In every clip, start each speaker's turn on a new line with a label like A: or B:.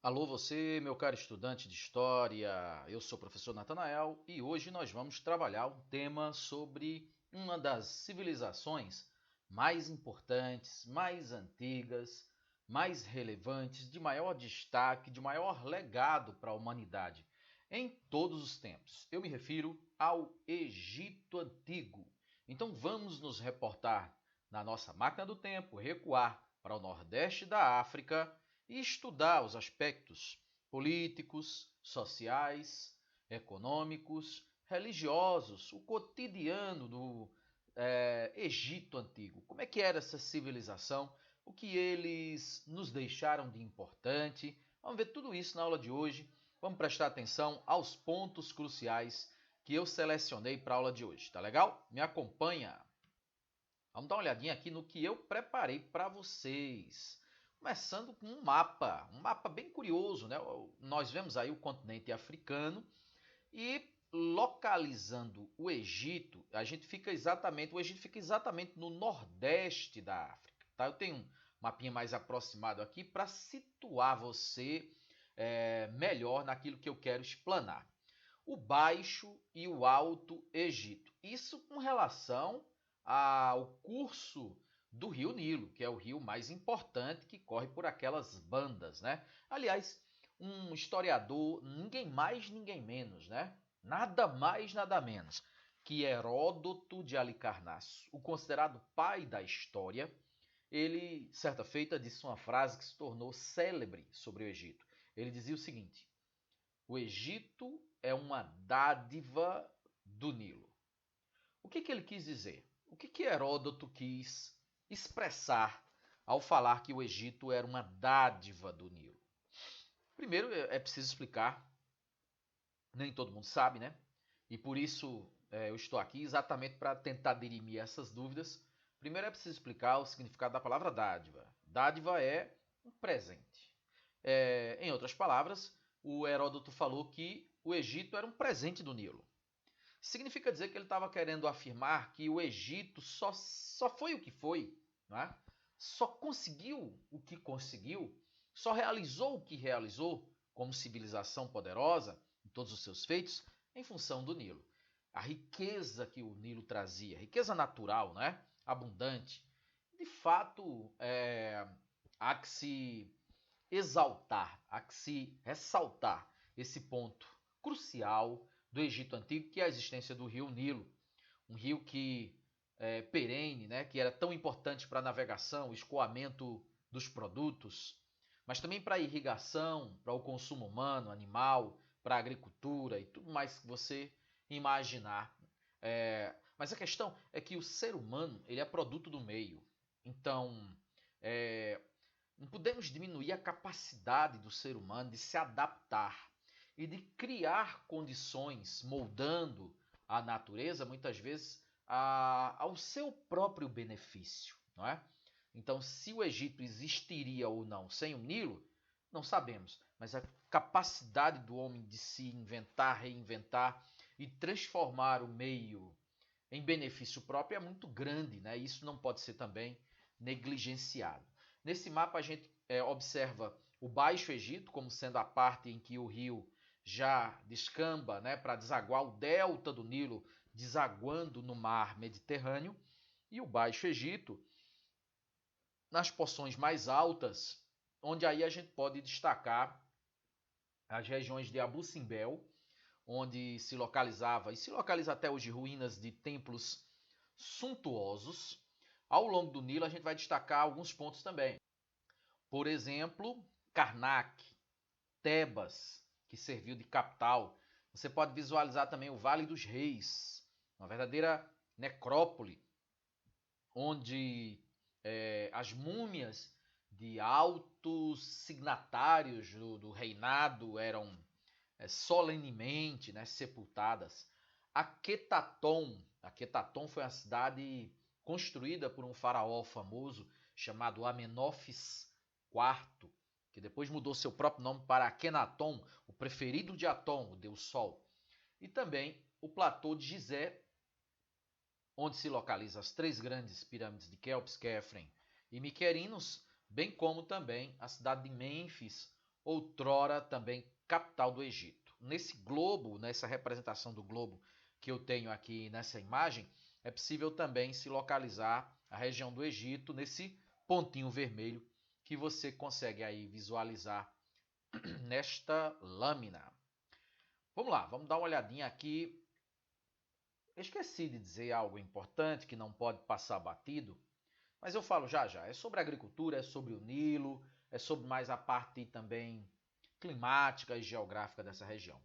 A: Alô você, meu caro estudante de História, eu sou o professor Natanael e hoje nós vamos trabalhar um tema sobre uma das civilizações mais importantes, mais antigas, mais relevantes, de maior destaque, de maior legado para a humanidade em todos os tempos. Eu me refiro ao Egito Antigo. Então vamos nos reportar na nossa máquina do tempo, recuar para o nordeste da África e estudar os aspectos políticos, sociais, econômicos, religiosos, o cotidiano do Egito Antigo. Como é que era essa civilização? O que eles nos deixaram de importante? Vamos ver tudo isso na aula de hoje. Vamos prestar atenção aos pontos cruciais que eu selecionei para a aula de hoje, tá legal? Me acompanha! Vamos dar uma olhadinha aqui no que eu preparei para vocês. Começando com um mapa bem curioso, né? Nós vemos aí o continente africano e localizando o Egito, o Egito fica exatamente no nordeste da África, tá? Eu tenho um mapinha mais aproximado aqui para situar você melhor naquilo que eu quero explanar. O Baixo e o Alto Egito. Isso com relação ao curso do Rio Nilo, que é o rio mais importante que corre por aquelas bandas, né? Aliás, um historiador, ninguém mais, ninguém menos, né? Nada mais, nada menos que Heródoto de Alicarnasso, o considerado pai da história. Ele, certa feita, disse uma frase que se tornou célebre sobre o Egito. Ele dizia o seguinte: o Egito é uma dádiva do Nilo. O que ele quis dizer? O que Heródoto quis expressar ao falar que o Egito era uma dádiva do Nilo? Primeiro é preciso explicar, nem todo mundo sabe, né? E por isso eu estou aqui exatamente para tentar dirimir essas dúvidas. Primeiro é preciso explicar o significado da palavra dádiva. Dádiva é um presente. Em outras palavras, o Heródoto falou que o Egito era um presente do Nilo. Significa dizer que ele estava querendo afirmar que o Egito só foi o que foi, não é? Só conseguiu o que conseguiu, só realizou o que realizou como civilização poderosa em todos os seus feitos em função do Nilo. A riqueza que o Nilo trazia, riqueza natural, né? Abundante. De fato, há que se exaltar, há que se ressaltar esse ponto crucial do Egito Antigo, que é a existência do rio Nilo, um rio que perene, né, que era tão importante para a navegação, o escoamento dos produtos, mas também para a irrigação, para o consumo humano, animal, para a agricultura e tudo mais que você imaginar. Mas a questão é que o ser humano ele é produto do meio. Então, não podemos diminuir a capacidade do ser humano de se adaptar e de criar condições, moldando a natureza, muitas vezes, ao seu próprio benefício. Não é? Então, se o Egito existiria ou não sem o Nilo, não sabemos. Mas a capacidade do homem de se inventar, reinventar e transformar o meio em benefício próprio é muito grande. Né? Isso não pode ser também negligenciado. Nesse mapa a gente observa o Baixo Egito como sendo a parte em que o rio já descamba, né, para desaguar o delta do Nilo, desaguando no mar Mediterrâneo, e o Baixo Egito nas porções mais altas, onde aí a gente pode destacar as regiões de Abu Simbel, onde se localizava e se localiza até hoje ruínas de templos suntuosos. Ao longo do Nilo a gente vai destacar alguns pontos também. Por exemplo, Karnak, Tebas, que serviu de capital. Você pode visualizar também o Vale dos Reis, uma verdadeira necrópole, onde as múmias de altos signatários do reinado eram solenemente, né, sepultadas. Aquetaton foi uma cidade construída por um faraó famoso chamado Amenófis IV, que depois mudou seu próprio nome para Akhenaton, o preferido de Aton, o deus Sol. E também o platô de Gizé, onde se localizam as três grandes pirâmides de Quéops, Quéfren e Miquerinos, bem como também a cidade de Mênfis, outrora também capital do Egito. Nesse globo, nessa representação do globo que eu tenho aqui nessa imagem, é possível também se localizar a região do Egito nesse pontinho vermelho que você consegue aí visualizar nesta lâmina. Vamos lá, vamos dar uma olhadinha aqui. Eu esqueci de dizer algo importante que não pode passar batido, mas eu falo já já. É sobre agricultura, é sobre o Nilo, é sobre mais a parte também climática e geográfica dessa região.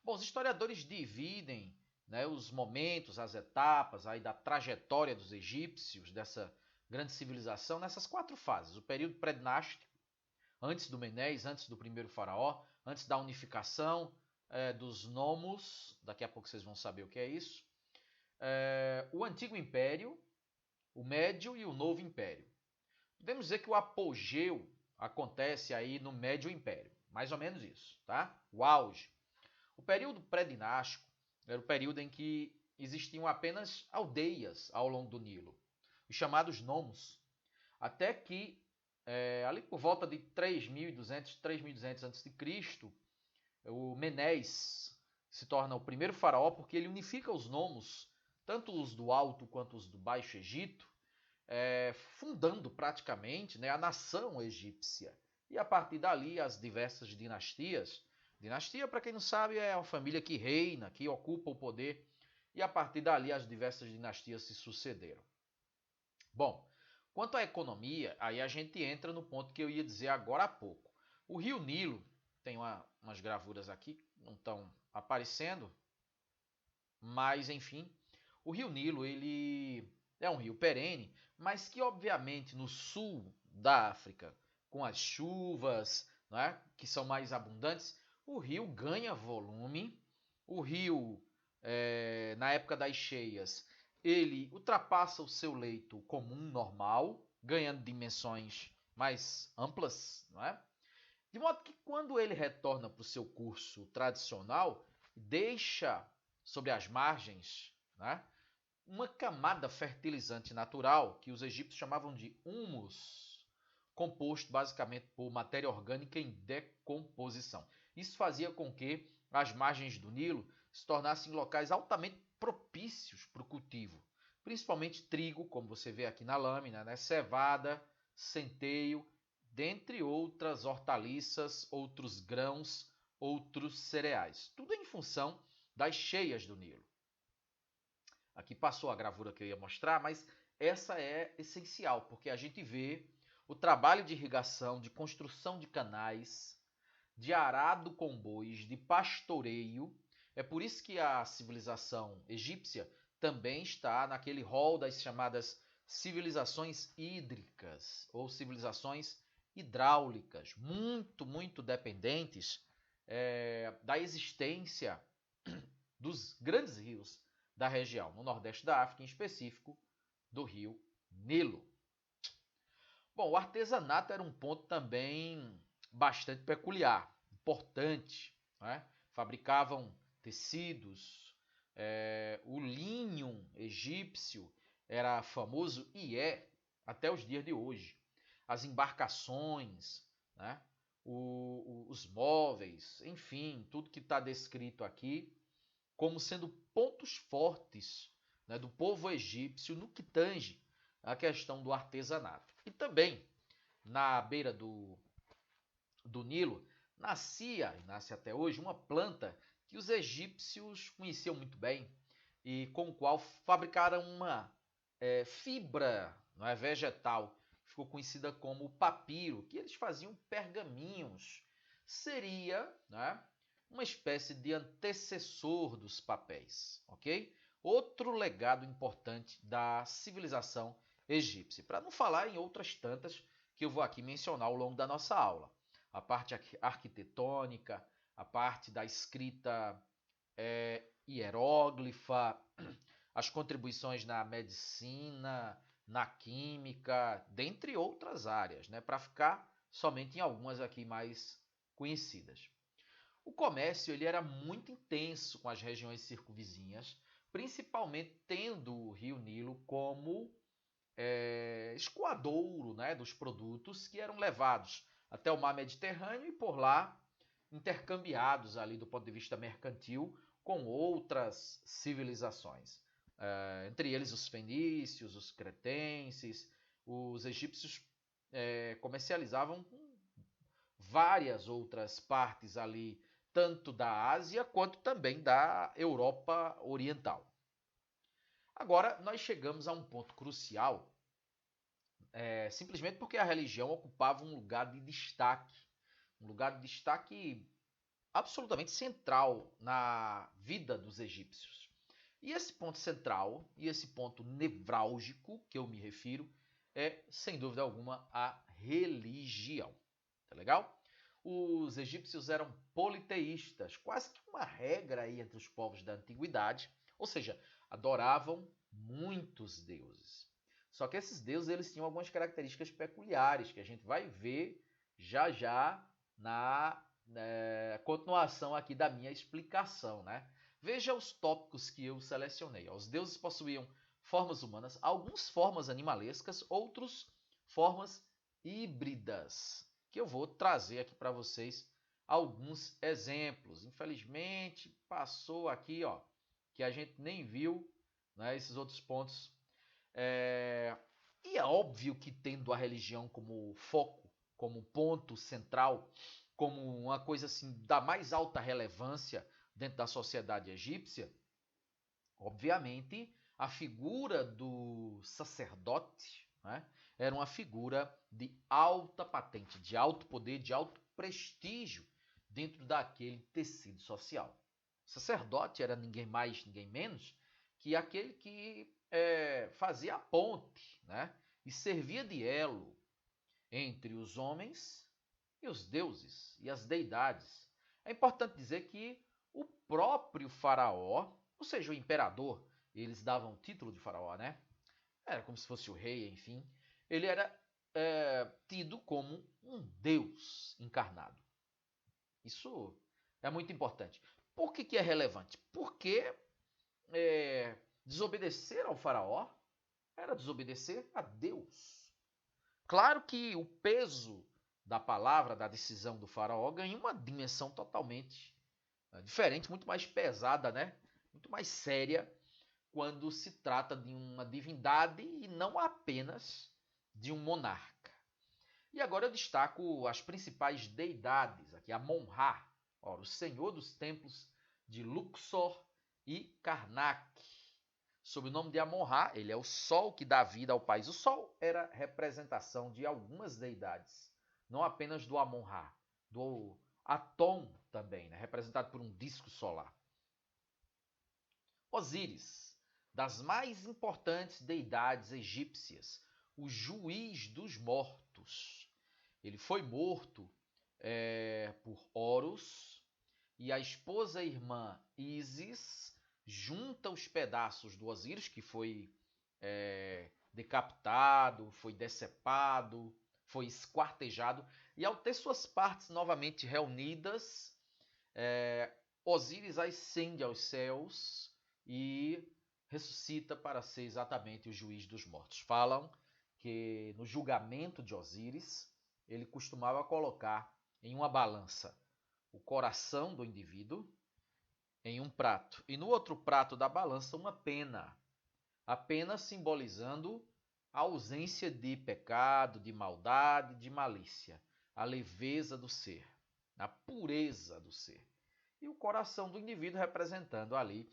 A: Bom, os historiadores dividem, né, os momentos, as etapas aí da trajetória dos egípcios, dessa grande civilização, nessas 4 fases. O período pré-dinástico, antes do Menes, antes do primeiro faraó, antes da unificação dos nomos, daqui a pouco vocês vão saber o que é isso. O Antigo Império, o Médio e o Novo Império. Podemos dizer que o apogeu acontece aí no Médio Império, mais ou menos isso, tá? O auge. O período pré-dinástico era o período em que existiam apenas aldeias ao longo do Nilo, os chamados nomos, até que ali por volta de 3.200 a.C., o Menes se torna o primeiro faraó porque ele unifica os nomos, tanto os do Alto quanto os do Baixo Egito, fundando praticamente, né, a nação egípcia. E a partir dali as diversas dinastias. Dinastia, para quem não sabe, é uma família que reina, que ocupa o poder. E a partir dali as diversas dinastias se sucederam. Bom, quanto à economia, aí a gente entra no ponto que eu ia dizer agora há pouco. O rio Nilo, tem umas gravuras aqui que não estão aparecendo, mas enfim, o rio Nilo ele é um rio perene, mas que obviamente no sul da África, com as chuvas, né, que são mais abundantes, o rio ganha volume. O rio, na época das cheias, ele ultrapassa o seu leito comum normal, ganhando dimensões mais amplas, não é? De modo que quando ele retorna para o seu curso tradicional, deixa sobre as margens, né, uma camada fertilizante natural que os egípcios chamavam de humus, composto basicamente por matéria orgânica em decomposição. Isso fazia com que as margens do Nilo se tornassem locais altamente propícios para o cultivo, principalmente trigo, como você vê aqui na lâmina, né? Cevada, centeio, dentre outras hortaliças, outros grãos, outros cereais. Tudo em função das cheias do Nilo. Aqui passou a gravura que eu ia mostrar, mas essa é essencial, porque a gente vê o trabalho de irrigação, de construção de canais, de arado com bois, de pastoreio. É por isso que a civilização egípcia também está naquele rol das chamadas civilizações hídricas ou civilizações hidráulicas, muito dependentes da existência dos grandes rios da região, no nordeste da África, em específico do rio Nilo. Bom, o artesanato era um ponto também bastante peculiar, importante, né? Fabricavam tecidos, o linho egípcio era famoso e é até os dias de hoje. As embarcações, né? Os móveis, enfim, tudo que está descrito aqui como sendo pontos fortes, né, do povo egípcio no que tange a questão do artesanato. E também, na beira do Nilo, nascia, e nasce até hoje, uma planta que os egípcios conheciam muito bem e com o qual fabricaram uma fibra, não é, vegetal, que ficou conhecida como o papiro, que eles faziam pergaminhos. Seria, né, uma espécie de antecessor dos papéis, ok? Outro legado importante da civilização egípcia. Para não falar em outras tantas que eu vou aqui mencionar ao longo da nossa aula. A parte arquitetônica, a parte da escrita hieróglifa, as contribuições na medicina, na química, dentre outras áreas, né? Para ficar somente em algumas aqui mais conhecidas. O comércio ele era muito intenso com as regiões circunvizinhas, principalmente tendo o rio Nilo como escoadouro, né, dos produtos que eram levados até o mar Mediterrâneo e por lá intercambiados ali do ponto de vista mercantil com outras civilizações. Entre eles os fenícios, os cretenses, os egípcios comercializavam com várias outras partes ali, tanto da Ásia quanto também da Europa Oriental. Agora, nós chegamos a um ponto crucial, simplesmente porque a religião ocupava um lugar de destaque absolutamente central na vida dos egípcios. E esse ponto central, e esse ponto nevrálgico que eu me refiro, é, sem dúvida alguma, a religião. Tá legal? Os egípcios eram politeístas, quase que uma regra aí entre os povos da antiguidade, ou seja, adoravam muitos deuses. Só que esses deuses eles tinham algumas características peculiares que a gente vai ver já já na continuação aqui da minha explicação, né? Veja os tópicos que eu selecionei. Os deuses possuíam formas humanas, algumas formas animalescas, outros formas híbridas, que eu vou trazer aqui para vocês alguns exemplos. Infelizmente, passou aqui, ó, que a gente nem viu, né, esses outros pontos. E é óbvio que tendo a religião como foco, como ponto central, como uma coisa assim da mais alta relevância dentro da sociedade egípcia, obviamente a figura do sacerdote, né, era uma figura de alta patente, de alto poder, de alto prestígio dentro daquele tecido social. O sacerdote era ninguém mais, ninguém menos que aquele que fazia a ponte, né, e servia de elo entre os homens e os deuses e as deidades. É importante dizer que o próprio faraó, ou seja, o imperador, eles davam o título de faraó, né? Era como se fosse o rei, enfim. Ele era tido como um deus encarnado. Isso é muito importante. Por que é relevante? Porque desobedecer ao faraó era desobedecer a Deus. Claro que o peso da palavra, da decisão do faraó ganha uma dimensão totalmente diferente, muito mais pesada, né? Muito mais séria quando se trata de uma divindade e não apenas de um monarca. E agora eu destaco as principais deidades, aqui a Monra, o senhor dos templos de Luxor e Karnak. Sob o nome de Amon-Ra, ele é o sol que dá vida ao país. O sol era representação de algumas deidades, não apenas do Amon-Ra, do Atom também, né? Representado por um disco solar. Osíris, das mais importantes deidades egípcias, o juiz dos mortos. Ele foi morto por Horus e a esposa e irmã Ísis junta os pedaços do Osíris, que foi decapitado, foi decepado, foi esquartejado, e ao ter suas partes novamente reunidas, Osíris ascende aos céus e ressuscita para ser exatamente o juiz dos mortos. Falam que no julgamento de Osíris, ele costumava colocar em uma balança o coração do indivíduo em um prato, e no outro prato da balança uma pena, a pena simbolizando a ausência de pecado, de maldade, de malícia, a leveza do ser, a pureza do ser. E o coração do indivíduo representando ali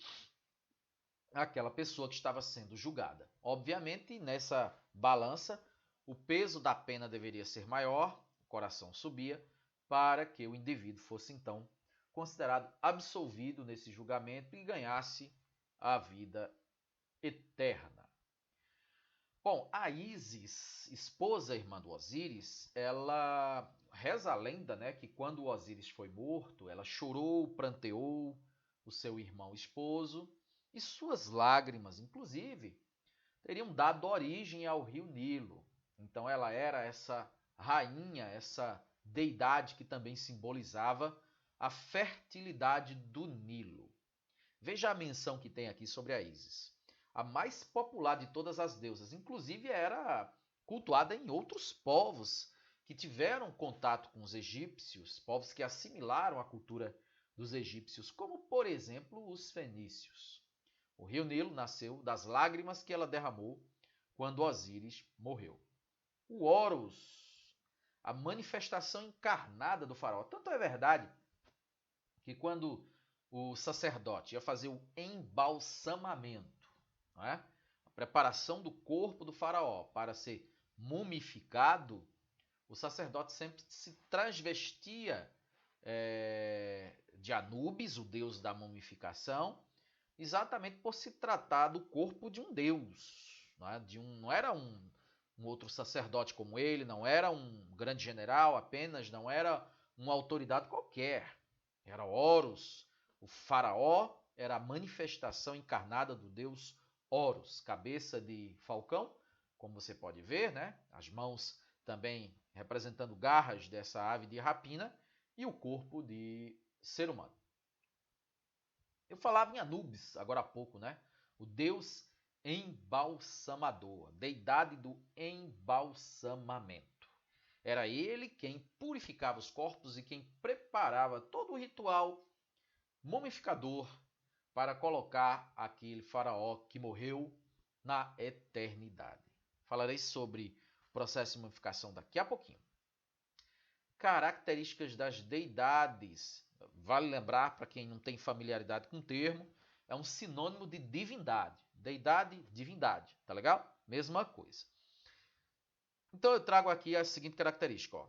A: aquela pessoa que estava sendo julgada. Obviamente, nessa balança, o peso da pena deveria ser maior, o coração subia, para que o indivíduo fosse então considerado absolvido nesse julgamento e ganhasse a vida eterna. Bom, a Ísis, esposa e irmã do Osíris, ela reza a lenda, né, que quando o Osíris foi morto, ela chorou, pranteou o seu irmão esposo, e suas lágrimas, inclusive, teriam dado origem ao rio Nilo. Então ela era essa rainha, essa deidade que também simbolizava a fertilidade do Nilo. Veja a menção que tem aqui sobre a Ísis. A mais popular de todas as deusas, inclusive era cultuada em outros povos que tiveram contato com os egípcios, povos que assimilaram a cultura dos egípcios, como, por exemplo, os fenícios. O rio Nilo nasceu das lágrimas que ela derramou quando Osíris morreu. O Horus, a manifestação encarnada do faraó. Tanto é verdade que quando o sacerdote ia fazer o embalsamamento, não é? A preparação do corpo do faraó para ser mumificado, o sacerdote sempre se transvestia de Anubis, o deus da mumificação, exatamente por se tratar do corpo de um deus. Não era um outro sacerdote como ele, não era um grande general apenas, não era uma autoridade qualquer. Era Horus. O faraó era a manifestação encarnada do deus Horus, cabeça de falcão, como você pode ver, né? As mãos também representando garras dessa ave de rapina e o corpo de ser humano. Eu falava em Anubis agora há pouco, né? O deus embalsamador, deidade do embalsamamento. Era ele quem purificava os corpos e quem preparava todo o ritual mumificador para colocar aquele faraó que morreu na eternidade. Falarei sobre o processo de mumificação daqui a pouquinho. Características das deidades. Vale lembrar, para quem não tem familiaridade com o termo, é um sinônimo de divindade. Deidade, divindade. Tá legal? Mesma coisa. Então eu trago aqui a seguinte característica. Ó.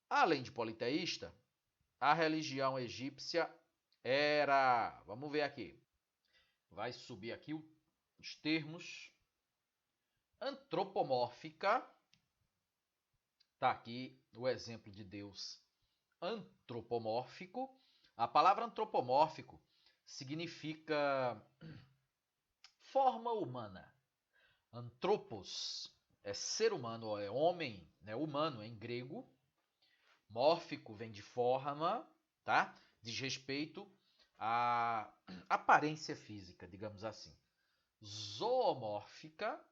A: Além de politeísta, a religião egípcia era... Vamos ver aqui. Vai subir aqui os termos. Antropomórfica. Está aqui o exemplo de Deus antropomórfico. A palavra antropomórfico significa forma humana. Antropos é ser humano, é homem, né, humano em grego. Mórfico vem de forma, tá? Diz respeito à aparência física, digamos assim. Zoomórfica,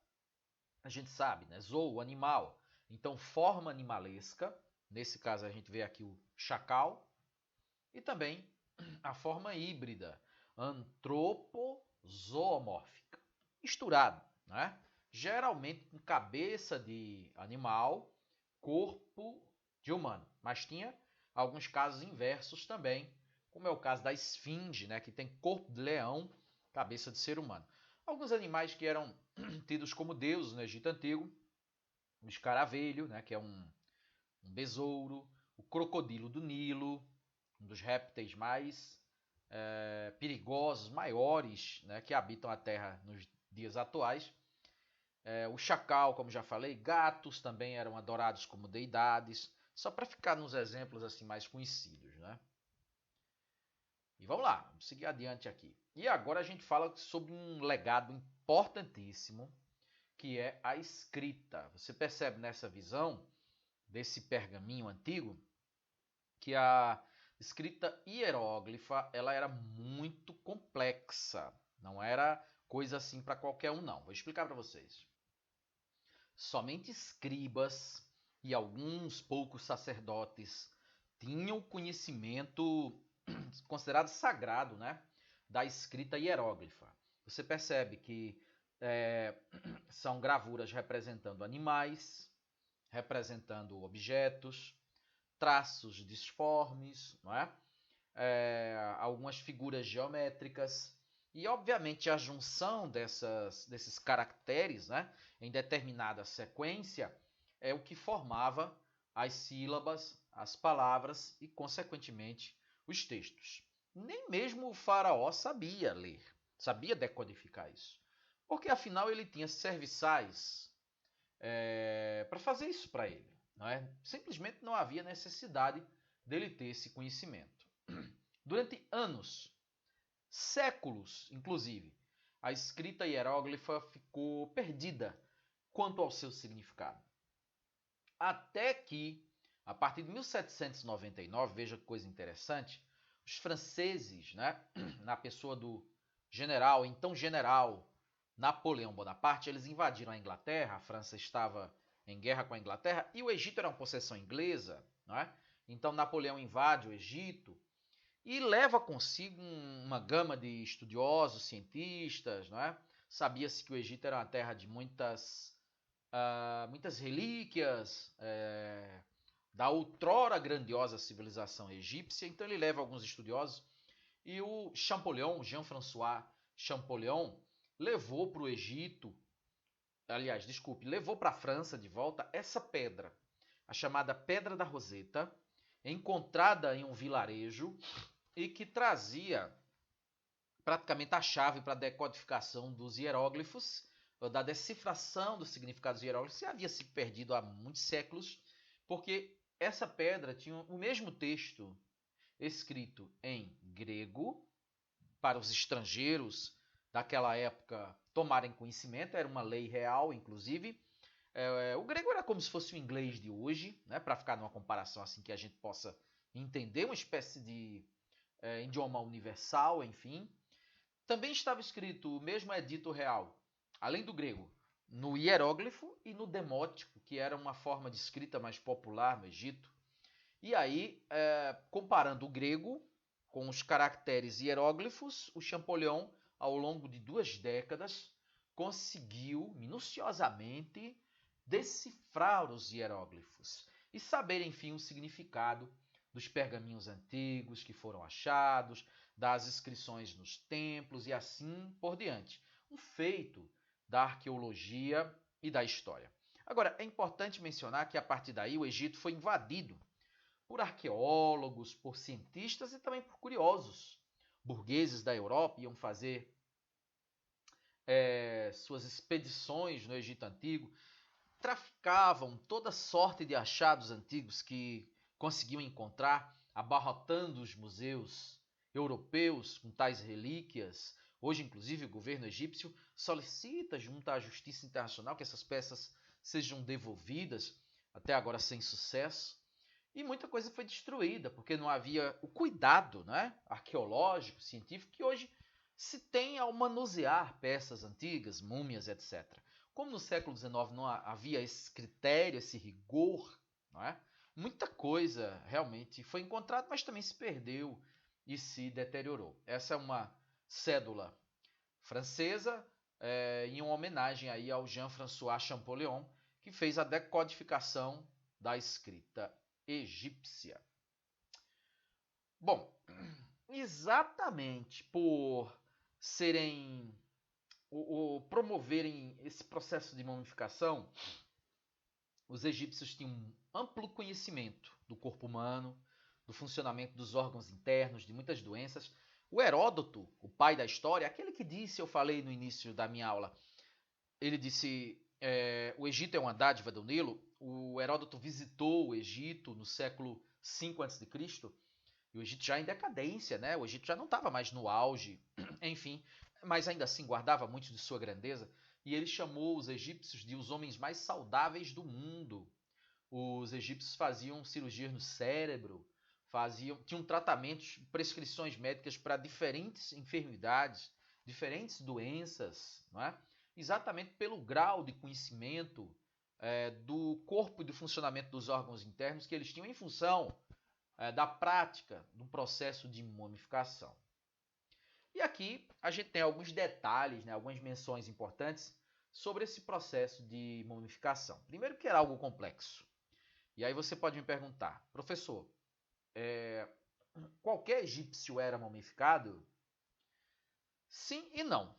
A: a gente sabe, né? Zoo, animal. Então, forma animalesca. Nesse caso, a gente vê aqui o chacal. E também a forma híbrida, antropozoomórfica. Misturado, né? Geralmente com cabeça de animal, corpo de humano. Mas tinha alguns casos inversos também, como é o caso da esfinge, né? Que tem corpo de leão, cabeça de ser humano. Alguns animais que eram tidos como deuses no Egito Antigo, o escaravelho, né? Que é um besouro, o crocodilo do Nilo, um dos répteis mais perigosos, maiores, né, que habitam a Terra nos dias atuais. O chacal, como já falei, gatos também eram adorados como deidades, só para ficar nos exemplos assim mais conhecidos, né? E vamos lá, vamos seguir adiante aqui. E agora a gente fala sobre um legado importantíssimo, que é a escrita. Você percebe nessa visão desse pergaminho antigo que a escrita hieróglifa ela era muito complexa. Não era coisa assim para qualquer um, não. Vou explicar para vocês. Somente escribas e alguns poucos sacerdotes tinham conhecimento considerado sagrado, né, da escrita hieróglifa. Você percebe que são gravuras representando animais, representando objetos, traços disformes, não é? Algumas figuras geométricas e, obviamente, a junção desses caracteres, né, em determinada sequência é o que formava as sílabas, as palavras e, consequentemente, os textos. Nem mesmo o faraó sabia ler, sabia decodificar isso, porque afinal ele tinha serviçais para fazer isso para ele. Não é? Simplesmente não havia necessidade dele ter esse conhecimento. Durante anos, séculos inclusive, a escrita hieróglifa ficou perdida quanto ao seu significado. Até que, a partir de 1799, veja que coisa interessante, os franceses, né, na pessoa do então general Napoleão Bonaparte, eles invadiram a Inglaterra, a França estava em guerra com a Inglaterra, e o Egito era uma possessão inglesa, não é? Então Napoleão invade o Egito e leva consigo uma gama de estudiosos, cientistas, não é? Sabia-se que o Egito era uma terra de muitas relíquias da outrora grandiosa civilização egípcia, então ele leva alguns estudiosos e o Champollion, Jean-François Champollion, levou para o Egito, aliás, desculpe, levou para a França de volta essa pedra, a chamada Pedra da Roseta, encontrada em um vilarejo e que trazia praticamente a chave para a decodificação dos hieróglifos, da decifração dos significados dos hieróglifos, que havia se perdido há muitos séculos, porque essa pedra tinha o mesmo texto escrito em grego, para os estrangeiros daquela época tomarem conhecimento, era uma lei real, inclusive. O grego era como se fosse o inglês de hoje, né, para ficar numa comparação assim que a gente possa entender, uma espécie de idioma universal, enfim. Também estava escrito o mesmo edito real, além do grego, no hieróglifo e no demótico, que era uma forma de escrita mais popular no Egito. E aí, comparando o grego com os caracteres hieróglifos, o Champollion, ao longo de 2 décadas, conseguiu minuciosamente decifrar os hieróglifos e saber, enfim, o significado dos pergaminhos antigos que foram achados, das inscrições nos templos e assim por diante. Um feito da arqueologia e da história. Agora, é importante mencionar que a partir daí o Egito foi invadido por arqueólogos, por cientistas e também por curiosos. Burgueses da Europa iam fazer suas expedições no Egito Antigo, traficavam toda sorte de achados antigos que conseguiam encontrar, abarrotando os museus europeus com tais relíquias. Hoje, inclusive, o governo egípcio solicita junto à Justiça Internacional que essas peças sejam devolvidas, até agora sem sucesso. E muita coisa foi destruída, porque não havia o cuidado, né, arqueológico, científico, que hoje se tem ao manusear peças antigas, múmias, etc. Como no século XIX não havia esse critério, esse rigor, não é? Muita coisa realmente foi encontrada, mas também se perdeu e se deteriorou. Essa é uma cédula francesa em uma homenagem aí ao Jean-François Champollion, que fez a decodificação da escrita egípcia. Bom, exatamente por serem promoverem esse processo de mumificação, os egípcios tinham um amplo conhecimento do corpo humano, do funcionamento dos órgãos internos, de muitas doenças. O Heródoto, o pai da história, aquele que disse, eu falei no início da minha aula, ele disse, o Egito é uma dádiva do Nilo. O Heródoto visitou o Egito no século V a.C., e o Egito já em decadência, né? O Egito já não estava mais no auge, enfim, mas ainda assim guardava muito de sua grandeza. E ele chamou os egípcios de os homens mais saudáveis do mundo. Os egípcios faziam cirurgias no cérebro, tinham tratamentos, prescrições médicas para diferentes enfermidades, diferentes doenças, não é? Exatamente pelo grau de conhecimento do corpo e do funcionamento dos órgãos internos que eles tinham em função da prática do processo de mumificação. E aqui a gente tem alguns detalhes, né, algumas menções importantes sobre esse processo de mumificação. Primeiro que era algo complexo. E aí você pode me perguntar, professor, qualquer egípcio era mumificado? Sim e não.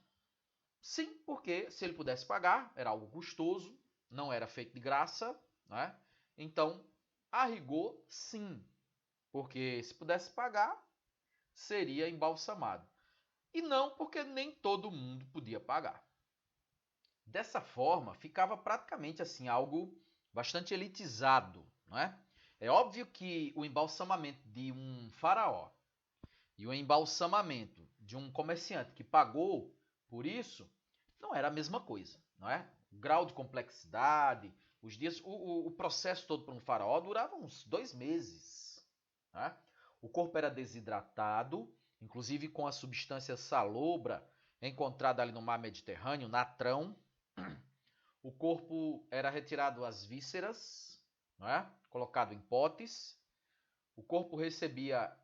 A: Sim, porque se ele pudesse pagar, era algo custoso, não era feito de graça, né? Então, a rigor, sim, porque se pudesse pagar, seria embalsamado. E não porque nem todo mundo podia pagar. Dessa forma, ficava praticamente assim algo bastante elitizado, não é? É óbvio que o embalsamamento de um faraó e o embalsamamento de um comerciante que pagou por isso não era a mesma coisa, não é? O grau de complexidade, os dias, o processo todo para um faraó durava uns 2 meses, né? O corpo era desidratado, inclusive com a substância salobra encontrada ali no mar Mediterrâneo, natrão. O corpo era retirado as vísceras, não é? Colocado em potes. O corpo recebia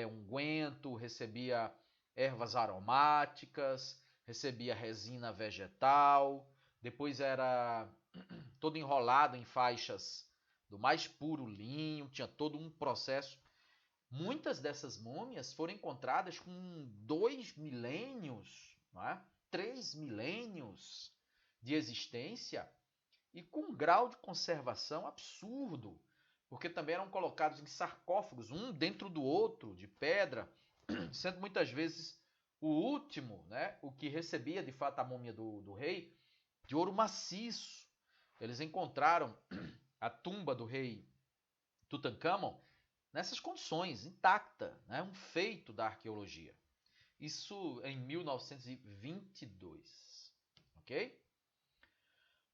A: unguento, recebia ervas aromáticas, recebia resina vegetal, depois era todo enrolado em faixas do mais puro linho, tinha todo um processo. Muitas dessas múmias foram encontradas com 2 milênios, não é? 3 milênios de existência e com um grau de conservação absurdo, porque também eram colocados em sarcófagos, um dentro do outro, de pedra, sendo muitas vezes o último, né, o que recebia de fato a múmia do rei, de ouro maciço. Eles encontraram a tumba do rei Tutancâmon nessas condições, intacta, né, um feito da arqueologia. Isso em 1922, ok?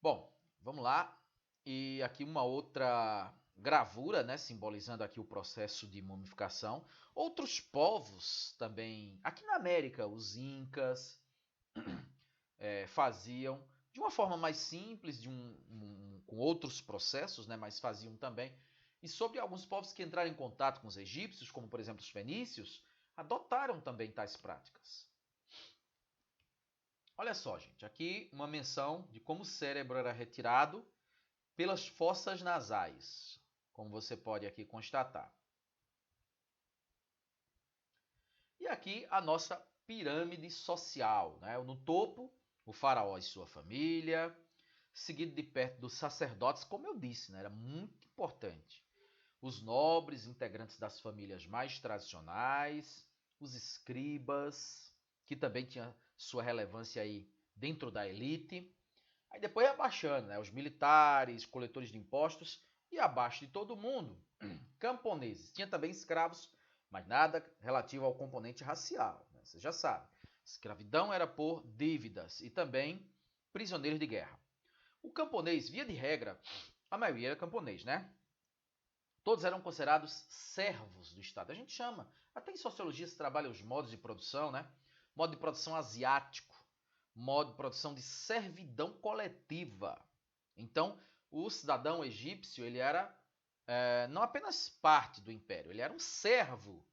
A: Bom, vamos lá. E aqui uma outra gravura, né, simbolizando aqui o processo de mumificação. Outros povos também, aqui na América, os incas faziam de uma forma mais simples, com outros processos, né, mas faziam também. E sobre alguns povos que entraram em contato com os egípcios, como por exemplo os fenícios, adotaram também tais práticas. Olha só, gente, aqui uma menção de como o cérebro era retirado pelas fossas nasais, como você pode aqui constatar. E aqui a nossa pirâmide social, né? No topo, o faraó e sua família, seguido de perto dos sacerdotes, como eu disse, né? Era muito importante. Os nobres, integrantes das famílias mais tradicionais, os escribas, que também tinha sua relevância aí dentro da elite. Aí depois ia abaixando, né? Os militares, coletores de impostos e abaixo de todo mundo, camponeses. Tinha também escravos, mas nada relativo ao componente racial, né? Você já sabe. Escravidão era por dívidas e também prisioneiros de guerra. O camponês, via de regra, a maioria era camponês, né? Todos eram considerados servos do Estado. A gente chama, até em sociologia se trabalha os modos de produção, né? Modo de produção asiático, modo de produção de servidão coletiva. Então, o cidadão egípcio, ele era não apenas parte do império, ele era um servo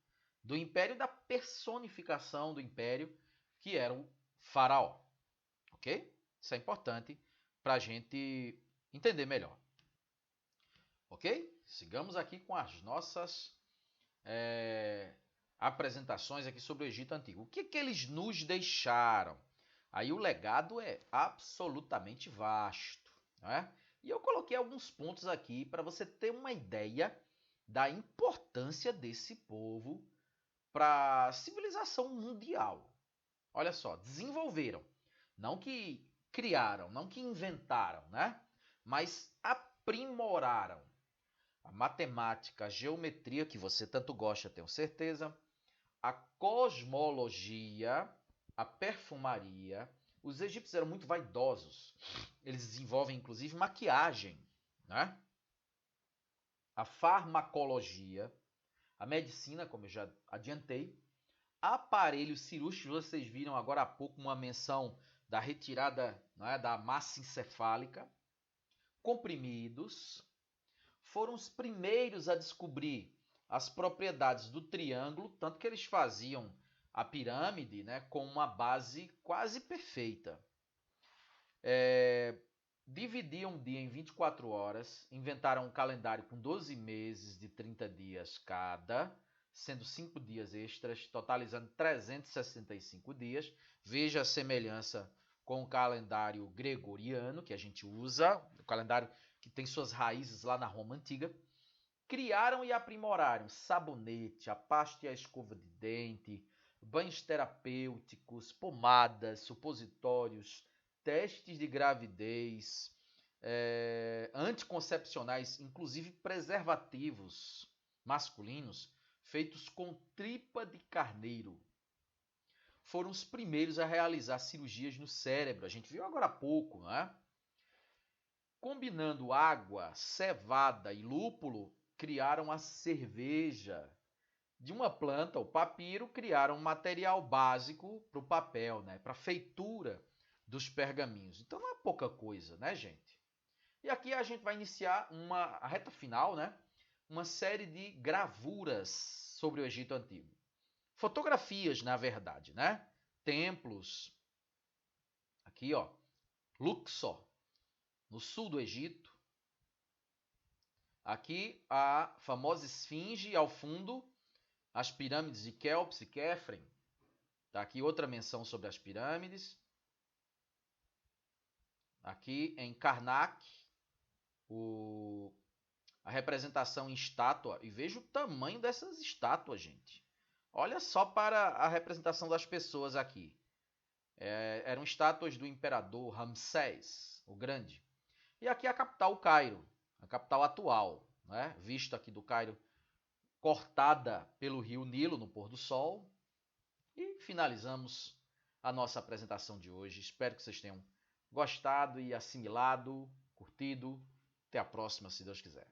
A: do império, da personificação do império, que era o faraó. Ok? Isso é importante para a gente entender melhor. Ok? Sigamos aqui com as nossas apresentações aqui sobre o Egito Antigo. O que eles nos deixaram? Aí o legado é absolutamente vasto, né? E eu coloquei alguns pontos aqui para você ter uma ideia da importância desse povo para a civilização mundial. Olha só, desenvolveram, não que criaram, não que inventaram, né? Mas aprimoraram a matemática, a geometria, que você tanto gosta, tenho certeza, a cosmologia, a perfumaria. Os egípcios eram muito vaidosos. Eles desenvolvem, inclusive, maquiagem, né? A farmacologia, a medicina, como eu já adiantei, aparelhos cirúrgicos. Vocês viram agora há pouco uma menção da retirada, né, da massa encefálica. Comprimidos. Foram os primeiros a descobrir as propriedades do triângulo, tanto que eles faziam a pirâmide, né, com uma base quase perfeita. Dividiam o dia em 24 horas, inventaram um calendário com 12 meses de 30 dias cada, sendo 5 dias extras, totalizando 365 dias. Veja a semelhança com o calendário gregoriano que a gente usa, o calendário que tem suas raízes lá na Roma Antiga. Criaram e aprimoraram sabonete, a pasta e a escova de dente, banhos terapêuticos, pomadas, supositórios, testes de gravidez, anticoncepcionais, inclusive preservativos masculinos feitos com tripa de carneiro. Foram os primeiros a realizar cirurgias no cérebro. A gente viu agora há pouco, né? Combinando água, cevada e lúpulo, criaram a cerveja. De uma planta, o papiro, criaram um material básico para o papel, né? Para a feitura dos pergaminhos. Então não é pouca coisa, né, gente? E aqui a gente vai iniciar a reta final, né? Uma série de gravuras sobre o Egito Antigo. Fotografias, na verdade, né? Templos. Aqui, ó, Luxor, no sul do Egito. Aqui a famosa esfinge ao fundo, as pirâmides de Quéops e Quéfren. Tá aqui outra menção sobre as pirâmides. Aqui em Karnak, a representação em estátua. E veja o tamanho dessas estátuas, gente. Olha só para a representação das pessoas aqui. Eram estátuas do imperador Ramsés, o Grande. E aqui a capital, o Cairo, a capital atual, né? Vista aqui do Cairo, cortada pelo rio Nilo no pôr do sol. E finalizamos a nossa apresentação de hoje. Espero que vocês tenham gostado e assimilado, curtido. Até a próxima, se Deus quiser.